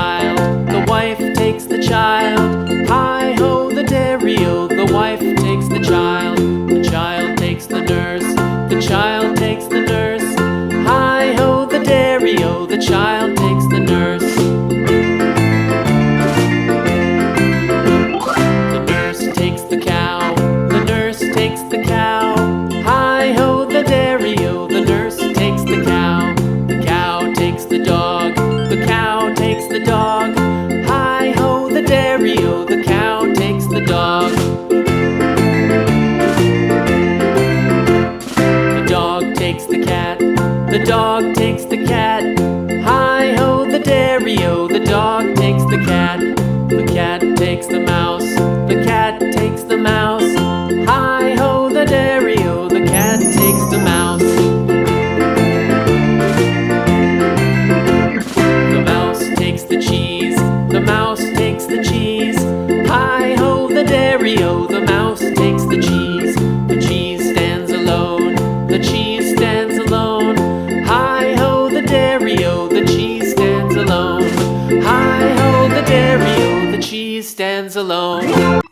child, the wife takes the child. Hi-ho, the dairy-o, the wife takes the child takes the nurse, the child takes the nurse. Hi-ho, the dairy-o, the child takes the nurse. The nurse takes the cow, the nurse takes the cow. Hi-ho, the dairy-o, the nurse takes the cow. The cow takes the dog, the cow takes the dog. Hi-ho, the dairy-o, the cow takes the dog. The dog takes the cat, the dog takes the cat. Hi-ho, the dairy-o, the dog takes the cat. The cat takes the mouse, the cat takes the mouse. Hi-ho, the dairy-o, the cat takes the mouse. The mouse takes the cheese, the mouse takes the cheese. Hi-ho, the dairy-o, the mouse takes the cheese. The cheese stands alone, the cheese stands alone. Hi-ho, the dairy-o, the cheese stands alone. Hi-ho, the dairy-o, the cheese stands alone.